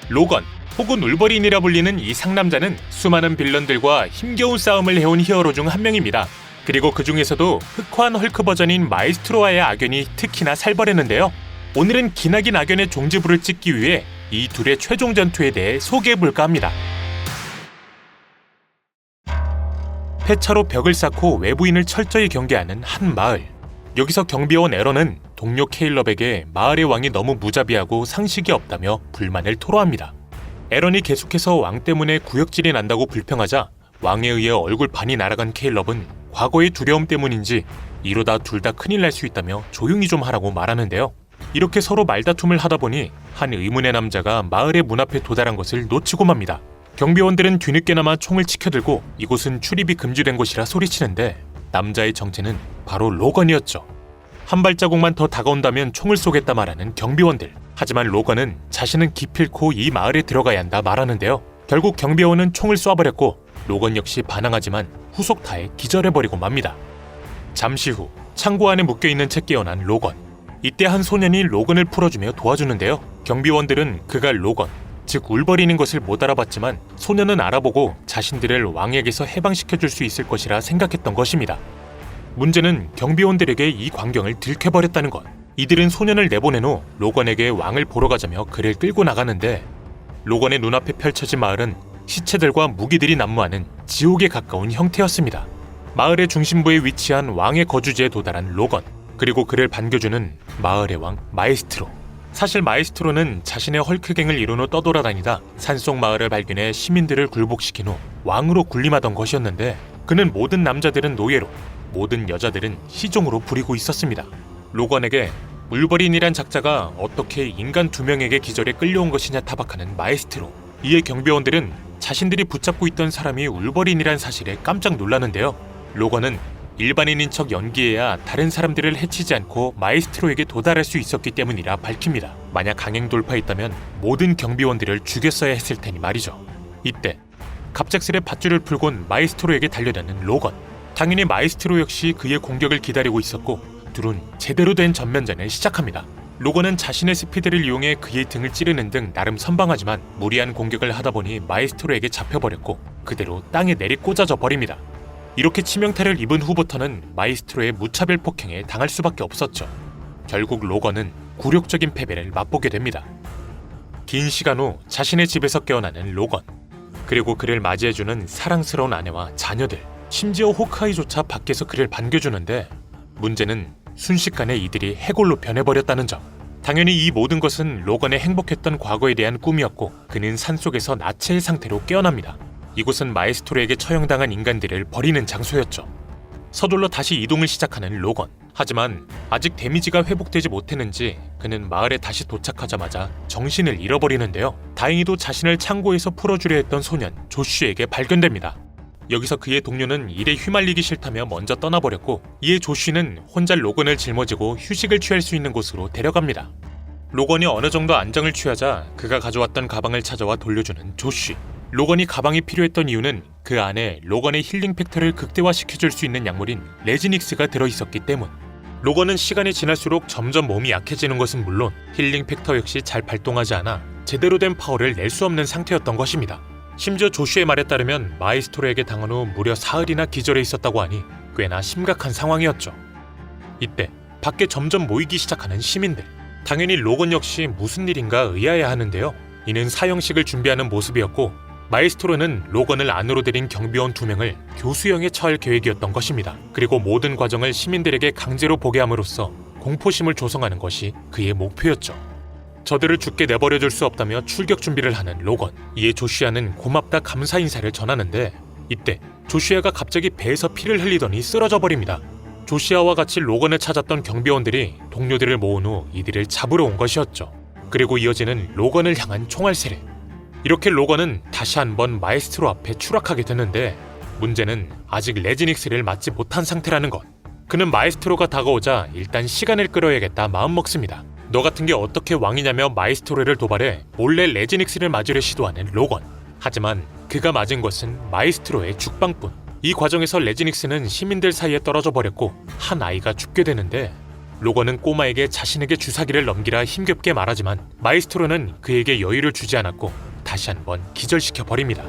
로건 혹은 울버린이라 불리는 이 상남자는 수많은 빌런들과 힘겨운 싸움을 해온 히어로 중 한 명입니다. 그리고 그 중에서도 흑화한 헐크 버전인 마이스트로와의 악연이 특히나 살벌했는데요. 오늘은 기나긴 악연의 종지부를 찍기 위해 이 둘의 최종 전투에 대해 소개해볼까 합니다. 폐차로 벽을 쌓고 외부인을 철저히 경계하는 한 마을. 여기서 경비원 에런은 동료 케일럽에게 마을의 왕이 너무 무자비하고 상식이 없다며 불만을 토로합니다. 에런이 계속해서 왕 때문에 구역질이 난다고 불평하자 왕에 의해 얼굴 반이 날아간 케일럽은 과거의 두려움 때문인지 이러다 둘 다 큰일 날 수 있다며 조용히 좀 하라고 말하는데요. 이렇게 서로 말다툼을 하다 보니 한 의문의 남자가 마을의 문 앞에 도달한 것을 놓치고 맙니다. 경비원들은 뒤늦게나마 총을 치켜들고 이곳은 출입이 금지된 곳이라 소리치는데 남자의 정체는 바로 로건이었죠. 한 발자국만 더 다가온다면 총을 쏘겠다 말하는 경비원들. 하지만 로건은 자신은 기필코 이 마을에 들어가야 한다 말하는데요. 결국 경비원은 총을 쏴버렸고 로건 역시 반항하지만 후속타에 기절해버리고 맙니다. 잠시 후 창고 안에 묶여있는 채 깨어난 로건. 이때 한 소년이 로건을 풀어주며 도와주는데요. 경비원들은 그가 로건, 즉 울버린인 것을 못 알아봤지만 소년은 알아보고 자신들을 왕에게서 해방시켜줄 수 있을 것이라 생각했던 것입니다. 문제는 경비원들에게 이 광경을 들켜버렸다는 것. 이들은 소년을 내보낸 후 로건에게 왕을 보러 가자며 그를 끌고 나가는데 로건의 눈앞에 펼쳐진 마을은 시체들과 무기들이 난무하는 지옥에 가까운 형태였습니다. 마을의 중심부에 위치한 왕의 거주지에 도달한 로건, 그리고 그를 반겨주는 마을의 왕 마에스트로. 사실 마에스트로는 자신의 헐크갱을 이룬 후 떠돌아다니다 산속 마을을 발견해 시민들을 굴복시킨 후 왕으로 군림하던 것이었는데 그는 모든 남자들은 노예로, 모든 여자들은 시종으로 부리고 있었습니다. 로건에게 울버린이란 작자가 어떻게 인간 2명에게 기절해 끌려온 것이냐 타박하는 마에스트로. 이에 경비원들은 자신들이 붙잡고 있던 사람이 울버린이란 사실에 깜짝 놀라는데요. 로건은 일반인인 척 연기해야 다른 사람들을 해치지 않고 마에스트로에게 도달할 수 있었기 때문이라 밝힙니다. 만약 강행 돌파했다면 모든 경비원들을 죽였어야 했을 테니 말이죠. 이때 갑작스레 밧줄을 풀곤 마에스트로에게 달려드는 로건. 당연히 마에스트로 역시 그의 공격을 기다리고 있었고 둘은 제대로 된 전면전을 시작합니다. 로건은 자신의 스피드를 이용해 그의 등을 찌르는 등 나름 선방하지만 무리한 공격을 하다 보니 마에스트로에게 잡혀버렸고 그대로 땅에 내리꽂아져 버립니다. 이렇게 치명타를 입은 후부터는 마에스트로의 무차별 폭행에 당할 수밖에 없었죠. 결국 로건은 굴욕적인 패배를 맛보게 됩니다. 긴 시간 후 자신의 집에서 깨어나는 로건. 그리고 그를 맞이해주는 사랑스러운 아내와 자녀들. 심지어 호크아이조차 밖에서 그를 반겨주는데 문제는 순식간에 이들이 해골로 변해버렸다는 점. 당연히 이 모든 것은 로건의 행복했던 과거에 대한 꿈이었고 그는 산속에서 나체의 상태로 깨어납니다. 이곳은 마에스트로에게 처형당한 인간들을 버리는 장소였죠. 서둘러 다시 이동을 시작하는 로건. 하지만 아직 데미지가 회복되지 못했는지 그는 마을에 다시 도착하자마자 정신을 잃어버리는데요. 다행히도 자신을 창고에서 풀어주려 했던 소년 조쉬에게 발견됩니다. 여기서 그의 동료는 일에 휘말리기 싫다며 먼저 떠나버렸고 이에 조쉬는 혼자 로건을 짊어지고 휴식을 취할 수 있는 곳으로 데려갑니다. 로건이 어느 정도 안정을 취하자 그가 가져왔던 가방을 찾아와 돌려주는 조쉬. 로건이 가방이 필요했던 이유는 그 안에 로건의 힐링 팩터를 극대화시켜줄 수 있는 약물인 레지닉스가 들어있었기 때문. 로건은 시간이 지날수록 점점 몸이 약해지는 것은 물론 힐링 팩터 역시 잘 발동하지 않아 제대로 된 파워를 낼 수 없는 상태였던 것입니다. 심지어 조슈의 말에 따르면 마에스트로에게 당한 후 무려 사흘이나 기절해 있었다고 하니 꽤나 심각한 상황이었죠. 이때 밖에 점점 모이기 시작하는 시민들. 당연히 로건 역시 무슨 일인가 의아해하는데요. 이는 사형식을 준비하는 모습이었고 마에스트로는 로건을 안으로 들인 경비원 2명을 교수형에 처할 계획이었던 것입니다. 그리고 모든 과정을 시민들에게 강제로 보게 함으로써 공포심을 조성하는 것이 그의 목표였죠. 저들을 죽게 내버려둘 수 없다며 출격 준비를 하는 로건. 이에 조슈아는 고맙다 감사 인사를 전하는데 이때 조슈아가 갑자기 배에서 피를 흘리더니 쓰러져 버립니다. 조슈아와 같이 로건을 찾았던 경비원들이 동료들을 모은 후 이들을 잡으러 온 것이었죠. 그리고 이어지는 로건을 향한 총알 세례. 이렇게 로건은 다시 한번 마에스트로 앞에 추락하게 되는데 문제는 아직 레지닉스를 맞지 못한 상태라는 것. 그는 마에스트로가 다가오자 일단 시간을 끌어야겠다 마음먹습니다. 너 같은 게 어떻게 왕이냐며 마에스트로를 도발해 몰래 레지닉스를 맞으려 시도하는 로건. 하지만 그가 맞은 것은 마에스트로의 죽방뿐. 이 과정에서 레지닉스는 시민들 사이에 떨어져 버렸고 한 아이가 죽게 되는데 로건은 꼬마에게 자신에게 주사기를 넘기라 힘겹게 말하지만 마에스트로는 그에게 여유를 주지 않았고 다시 한번 기절시켜버립니다.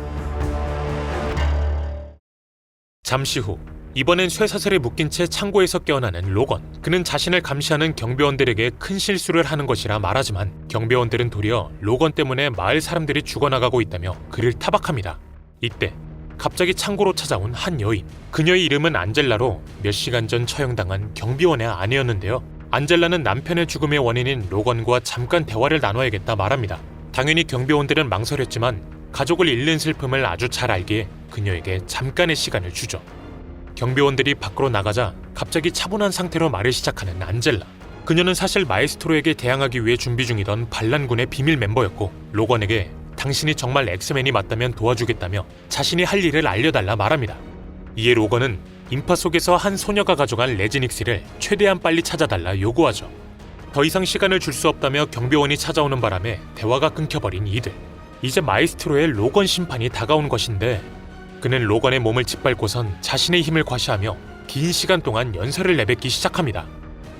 잠시 후 이번엔 쇠사슬에 묶인 채 창고에서 깨어나는 로건. 그는 자신을 감시하는 경비원들에게 큰 실수를 하는 것이라 말하지만 경비원들은 도리어 로건 때문에 마을 사람들이 죽어나가고 있다며 그를 타박합니다. 이때 갑자기 창고로 찾아온 한 여인. 그녀의 이름은 안젤라로 몇 시간 전 처형당한 경비원의 아내였는데요. 안젤라는 남편의 죽음의 원인인 로건과 잠깐 대화를 나눠야겠다 말합니다. 당연히 경비원들은 망설였지만 가족을 잃는 슬픔을 아주 잘 알기에 그녀에게 잠깐의 시간을 주죠. 경비원들이 밖으로 나가자 갑자기 차분한 상태로 말을 시작하는 안젤라. 그녀는 사실 마에스트로에게 대항하기 위해 준비 중이던 반란군의 비밀 멤버였고 로건에게 당신이 정말 엑스맨이 맞다면 도와주겠다며 자신이 할 일을 알려달라 말합니다. 이에 로건은 인파 속에서 한 소녀가 가져간 레지닉스를 최대한 빨리 찾아달라 요구하죠. 더 이상 시간을 줄 수 없다며 경비원이 찾아오는 바람에 대화가 끊겨버린 이들. 이제 마에스트로의 로건 심판이 다가온 것인데 그는 로건의 몸을 짓밟고선 자신의 힘을 과시하며 긴 시간 동안 연설을 내뱉기 시작합니다.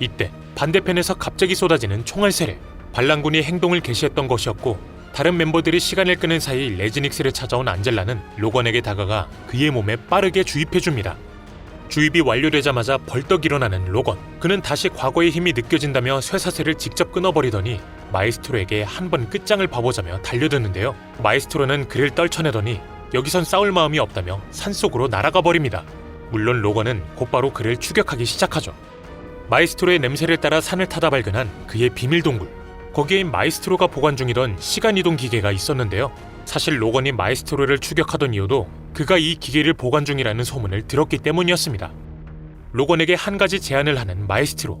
이때 반대편에서 갑자기 쏟아지는 총알 세례. 반란군이 행동을 개시했던 것이었고 다른 멤버들이 시간을 끄는 사이 레지닉스를 찾아온 안젤라는 로건에게 다가가 그의 몸에 빠르게 주입해줍니다. 주입이 완료되자마자 벌떡 일어나는 로건. 그는 다시 과거의 힘이 느껴진다며 쇠사슬을 직접 끊어버리더니 마에스트로에게 한 번 끝장을 봐보자며 달려드는데요. 마에스트로는 그를 떨쳐내더니 여기선 싸울 마음이 없다며 산속으로 날아가 버립니다. 물론 로건은 곧바로 그를 추격하기 시작하죠. 마에스트로의 냄새를 따라 산을 타다 발견한 그의 비밀 동굴. 거기에 마에스트로가 보관 중이던 시간이동 기계가 있었는데요. 사실 로건이 마에스트로를 추격하던 이유도 그가 이 기계를 보관 중이라는 소문을 들었기 때문이었습니다. 로건에게 한 가지 제안을 하는 마에스트로.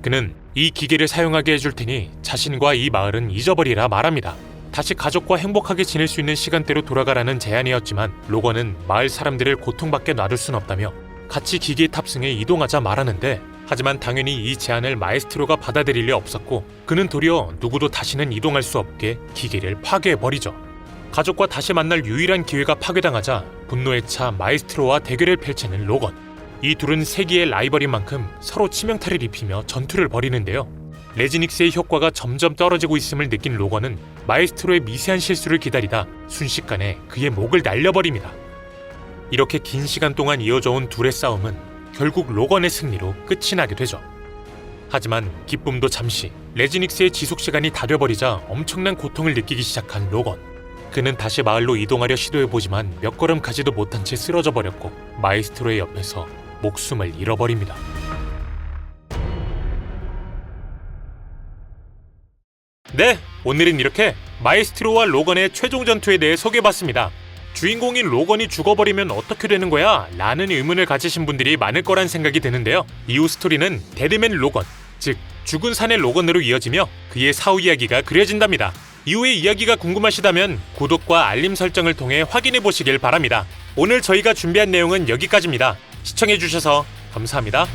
그는 이 기계를 사용하게 해줄 테니 자신과 이 마을은 잊어버리라 말합니다. 다시 가족과 행복하게 지낼 수 있는 시간대로 돌아가라는 제안이었지만 로건은 마을 사람들을 고통받게 놔둘 순 없다며 같이 기계에 탑승해 이동하자 말하는데 하지만 당연히 이 제안을 마에스트로가 받아들일 리 없었고 그는 도리어 누구도 다시는 이동할 수 없게 기계를 파괴해버리죠. 가족과 다시 만날 유일한 기회가 파괴당하자 분노에 차 마에스트로와 대결을 펼치는 로건. 이 둘은 세기의 라이벌인 만큼 서로 치명타를 입히며 전투를 벌이는데요. 레지닉스의 효과가 점점 떨어지고 있음을 느낀 로건은 마에스트로의 미세한 실수를 기다리다 순식간에 그의 목을 날려버립니다. 이렇게 긴 시간 동안 이어져온 둘의 싸움은 결국 로건의 승리로 끝이 나게 되죠. 하지만 기쁨도 잠시. 레지닉스의 지속시간이 다 돼버리자 엄청난 고통을 느끼기 시작한 로건. 그는 다시 마을로 이동하려 시도해보지만 몇 걸음 가지도 못한 채 쓰러져 버렸고 마에스트로의 옆에서 목숨을 잃어버립니다. 네, 오늘은 이렇게 마에스트로와 로건의 최종 전투에 대해 소개해봤습니다. 주인공인 로건이 죽어버리면 어떻게 되는 거야? 라는 의문을 가지신 분들이 많을 거란 생각이 드는데요. 이후 스토리는 데드맨 로건, 즉 죽은 산의 로건으로 이어지며 그의 사후 이야기가 그려진답니다. 이후의 이야기가 궁금하시다면 구독과 알림 설정을 통해 확인해 보시길 바랍니다. 오늘 저희가 준비한 내용은 여기까지입니다. 시청해주셔서 감사합니다.